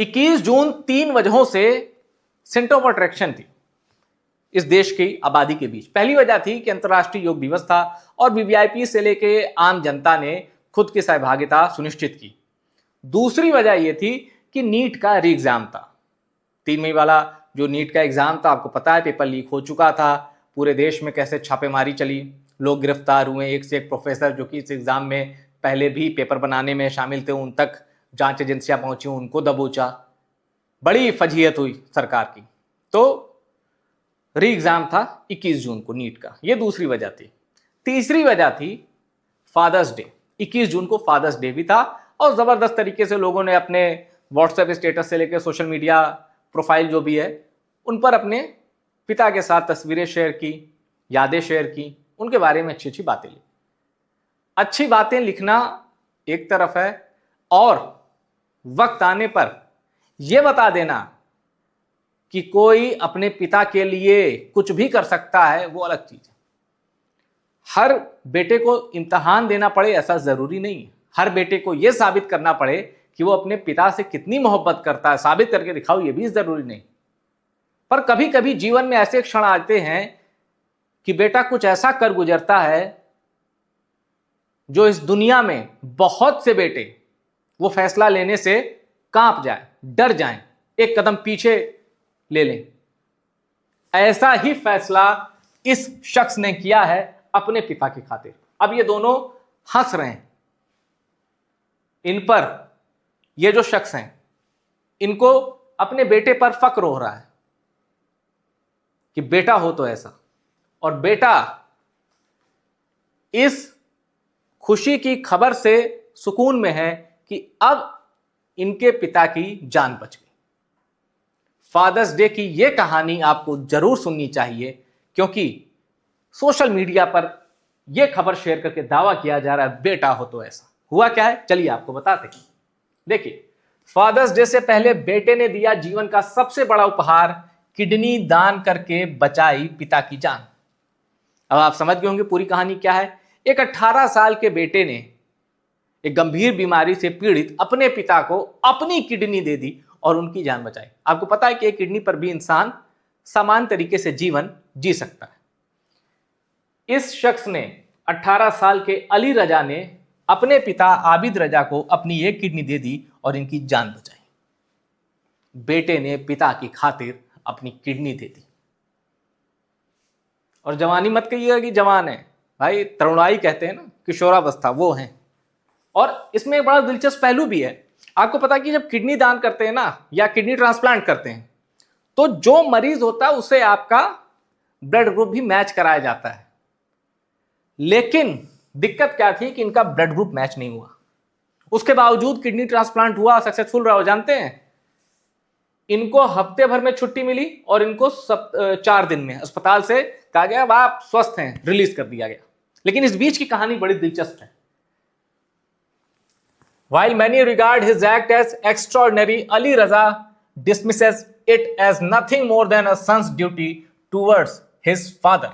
21 जून 3 वजहों से centre of attraction थी इस देश की आबादी के बीच। पहली वजह थी कि अंतर्राष्ट्रीय योग दिवस था और वीवीआईपी से लेके आम जनता ने खुद की सहभागिता सुनिश्चित की। दूसरी वजह यह थी कि नीट का री एग्जाम था। 3 मई वाला जो नीट का एग्जाम था, आपको पता है पेपर लीक हो चुका था। पूरे देश में कैसे छापेमारी चली, लोग गिरफ्तार हुए, एक से एक प्रोफेसर जो कि इस एग्जाम में पहले भी पेपर बनाने में शामिल थे उन तक जांच एजेंसियां पहुंची, उनको दबोचा। बड़ी फजीहत हुई सरकार की। तो री एग्जाम था 21 जून को नीट का, यह दूसरी वजह थी। तीसरी वजह थी फादर्स डे। 21 जून को फादर्स डे भी था और जबरदस्त तरीके से लोगों ने अपने व्हाट्सएप स्टेटस से लेकर सोशल मीडिया प्रोफाइल जो भी है उन पर अपने पिता के साथ तस्वीरें शेयर की, यादें शेयर की, उनके बारे में अच्छी अच्छी बातें ली। अच्छी बातें लिखना एक तरफ है और वक्त आने पर यह बता देना कि कोई अपने पिता के लिए कुछ भी कर सकता है, वो अलग चीज है। हर बेटे को इम्तिहान देना पड़े ऐसा जरूरी नहीं है। हर बेटे को यह साबित करना पड़े कि वो अपने पिता से कितनी मोहब्बत करता है, साबित करके दिखाओ, यह भी जरूरी नहीं। पर कभी कभी जीवन में ऐसे क्षण आते हैं कि बेटा कुछ ऐसा कर गुजरता है जो इस दुनिया में बहुत से बेटे वो फैसला लेने से कांप जाए, डर जाएं, एक कदम पीछे ले लें। ऐसा ही फैसला इस शख्स ने किया है अपने पिता की खातिर। अब ये दोनों हंस रहे हैं, इन पर ये जो शख्स हैं इनको अपने बेटे पर फक्र हो रहा है कि बेटा हो तो ऐसा, और बेटा इस खुशी की खबर से सुकून में है कि अब इनके पिता की जान बच गई। फादर्स डे की यह कहानी आपको जरूर सुननी चाहिए, क्योंकि सोशल मीडिया पर यह खबर शेयर करके दावा किया जा रहा है बेटा हो तो ऐसा। हुआ क्या है, चलिए आपको बताते हैं। देखिए, फादर्स डे से पहले बेटे ने दिया जीवन का सबसे बड़ा उपहार, किडनी दान करके बचाई पिता की जान। अब आप समझ गए होंगे पूरी कहानी क्या है। एक 18 साल के बेटे ने एक गंभीर बीमारी से पीड़ित अपने पिता को अपनी किडनी दे दी और उनकी जान बचाई। आपको पता है कि एक किडनी पर भी इंसान समान तरीके से जीवन जी सकता है। इस शख्स ने 18 साल के अली रजा ने अपने पिता आबिद रजा को अपनी एक किडनी दे दी और इनकी जान बचाई। बेटे ने पिता की खातिर अपनी किडनी दे दी। और जवानी मत कहिएगा कि जवान है भाई, तरुणाई कहते हैं ना, किशोरावस्था, वो है। और इसमें एक बड़ा दिलचस्प पहलू भी है। आपको पता है कि जब किडनी दान करते हैं ना, या किडनी ट्रांसप्लांट करते हैं, तो जो मरीज होता है उसे आपका ब्लड ग्रुप भी मैच कराया जाता है। लेकिन दिक्कत क्या थी कि इनका ब्लड ग्रुप मैच नहीं हुआ। उसके बावजूद किडनी ट्रांसप्लांट हुआ, सक्सेसफुल रहा। जानते हैं, इनको हफ्ते भर में छुट्टी मिली और इनको 4 दिन में अस्पताल से कहा गया अब आप स्वस्थ हैं, रिलीज कर दिया गया। लेकिन इस बीच की कहानी बड़ी दिलचस्प है। While many regard his act as extraordinary, Ali Raza dismisses it as nothing more than a son's duty towards his father.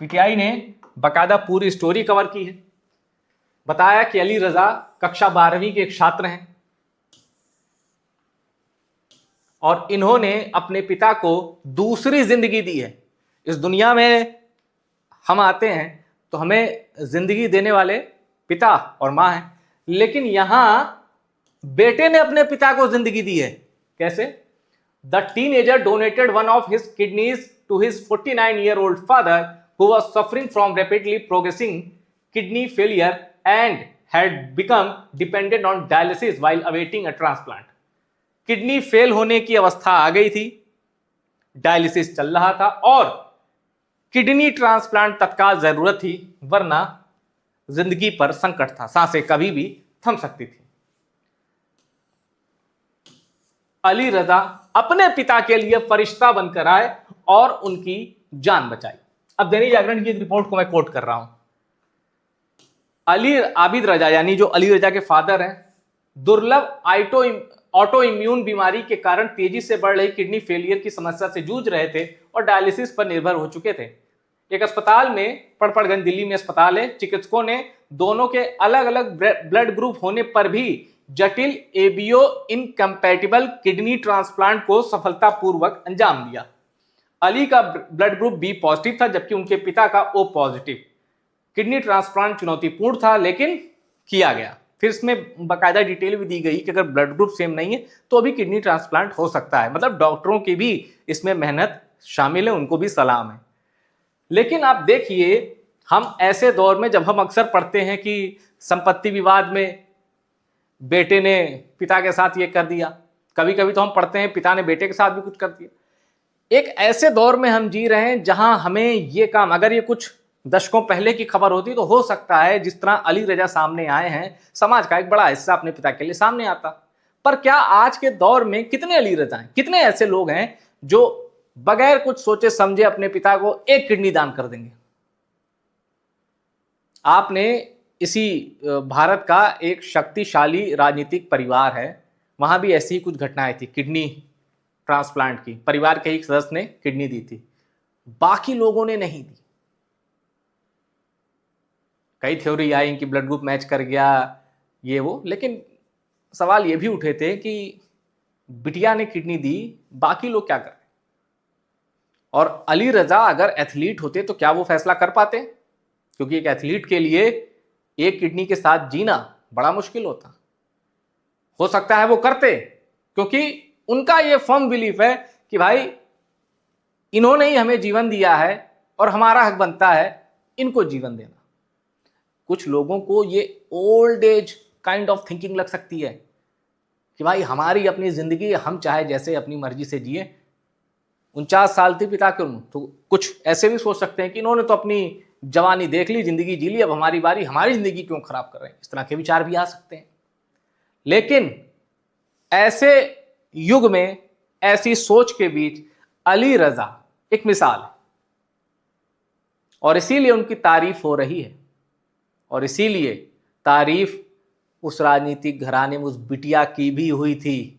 PTI ने बकायदा पूरी स्टोरी कवर की है। बताया कि अली रजा कक्षा 12वीं के एक छात्र हैं और इन्होंने अपने पिता को दूसरी जिंदगी दी है। इस दुनिया में हम आते हैं तो हमें जिंदगी देने वाले पिता और मां हैं, लेकिन यहां बेटे ने अपने पिता को जिंदगी दी है। कैसे? The teenager donated one of his kidneys to his 49-year-old father who was suffering from rapidly progressing kidney failure and had become dependent on dialysis while awaiting a transplant. Kidney fail होने की अवस्था आ गई थी, dialysis चल रहा था और kidney transplant तत्काल जरूरत थी, वरना जिंदगी पर संकट था, सांसें कभी भी थम सकती थी। अली रजा अपने पिता के लिए फरिश्ता बनकर आए और उनकी जान बचाई। अब दैनिक जागरण की एक रिपोर्ट को मैं कोट कर रहा हूं। अली आबिद रजा, यानी जो अली रजा के फादर हैं, दुर्लभ ऑटो इम्यून बीमारी के कारण तेजी से बढ़ रही किडनी फेलियर की समस्या से जूझ रहे थे और डायलिसिस पर निर्भर हो चुके थे। एक अस्पताल में, पड़पड़गंज दिल्ली में अस्पताल है, चिकित्सकों ने दोनों के अलग अलग ब्लड ग्रुप होने पर भी जटिल एबीओ इनकम्पैटिबल किडनी ट्रांसप्लांट को सफलतापूर्वक अंजाम दिया। अली का ब्लड ग्रुप बी पॉजिटिव था, जबकि उनके पिता का ओ पॉजिटिव। किडनी ट्रांसप्लांट चुनौतीपूर्ण था, लेकिन किया गया। फिर इसमें बाकायदा डिटेल भी दी गई कि अगर ब्लड ग्रुप सेम नहीं है तो अभी किडनी ट्रांसप्लांट हो सकता है। मतलब डॉक्टरों की भी इसमें मेहनत शामिल है, उनको भी सलाम है। लेकिन आप देखिए, हम ऐसे दौर में जब हम अक्सर पढ़ते हैं कि संपत्ति विवाद में बेटे ने पिता के साथ ये कर दिया, कभी कभी तो हम पढ़ते हैं पिता ने बेटे के साथ भी कुछ कर दिया। एक ऐसे दौर में हम जी रहे हैं जहां हमें ये काम, अगर ये कुछ दशकों पहले की खबर होती तो हो सकता है जिस तरह अली रजा सामने आए हैं, समाज का एक बड़ा हिस्सा अपने पिता के लिए सामने आता। पर क्या आज के दौर में कितने अली रजा हैं, कितने ऐसे लोग हैं जो बगैर कुछ सोचे समझे अपने पिता को एक किडनी दान कर देंगे? आपने इसी भारत का एक शक्तिशाली राजनीतिक परिवार है, वहां भी ऐसी ही कुछ घटनाएं थी किडनी ट्रांसप्लांट की। परिवार के एक सदस्य ने किडनी दी थी, बाकी लोगों ने नहीं दी। कई थ्योरी आई कि ब्लड ग्रुप मैच कर गया, ये वो, लेकिन सवाल ये भी उठे थे कि बिटिया ने किडनी दी, बाकी लोग क्या कर रहे? और अली रजा अगर एथलीट होते तो क्या वो फैसला कर पाते? क्योंकि एक एथलीट के लिए एक किडनी के साथ जीना बड़ा मुश्किल होता। हो सकता है वो करते, क्योंकि उनका ये फर्म बिलीफ है कि भाई इन्होंने ही हमें जीवन दिया है और हमारा हक बनता है इनको जीवन देना। कुछ लोगों को ये old age kind of thinking लग सकती है कि भाई हमारी अपनी जिंदगी, हम चाहे जैसे अपनी मर्जी से जिए। 49 साल थी पिता के उम्र, तो कुछ ऐसे भी सोच सकते हैं कि इन्होंने तो अपनी जवानी देख ली, जिंदगी जी ली, अब हमारी बारी, हमारी जिंदगी क्यों खराब कर रहे हैं? इस तरह के विचार भी आ सकते हैं। लेकिन ऐसे युग में, ऐसी सोच के बीच अली रजा एक मिसाल है, और इसीलिए उनकी तारीफ हो रही है। और इसीलिए तारीफ उस राजनीतिक घराने में उस बिटिया की भी हुई थी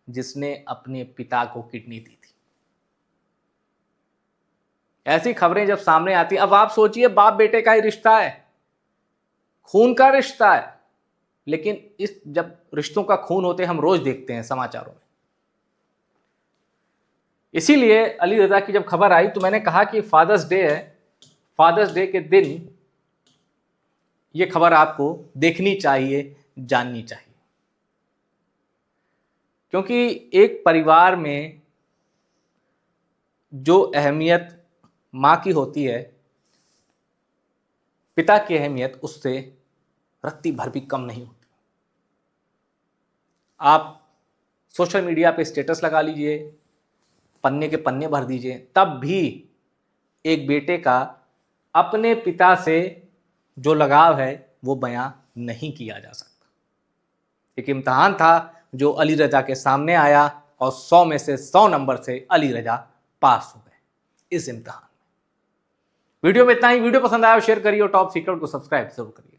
जिसने अपने पिता को किडनी दी थी। ऐसी खबरें जब सामने आती, अब आप सोचिए बाप बेटे का ही रिश्ता है, खून का रिश्ता है, लेकिन इस जब रिश्तों का खून होते हम रोज देखते हैं समाचारों में। इसीलिए अली रजा की जब खबर आई तो मैंने कहा कि फादर्स डे है, फादर्स डे के दिन ये खबर आपको देखनी चाहिए, जाननी चाहिए। क्योंकि एक परिवार में जो अहमियत मां की होती है, पिता की अहमियत उससे रत्ती भर भी कम नहीं होती। आप सोशल मीडिया पे स्टेटस लगा लीजिए, पन्ने के पन्ने भर दीजिए, तब भी एक बेटे का अपने पिता से जो लगाव है वो बयां नहीं किया जा सकता। एक इम्तिहान था जो अली रजा के सामने आया और 100 में से 100 नंबर से अली रजा पास हो गए इस इम्तिहान में। वीडियो में इतना ही। वीडियो पसंद आया शेयर करिए और टॉप सीक्रेट को सब्सक्राइब जरूर करिए।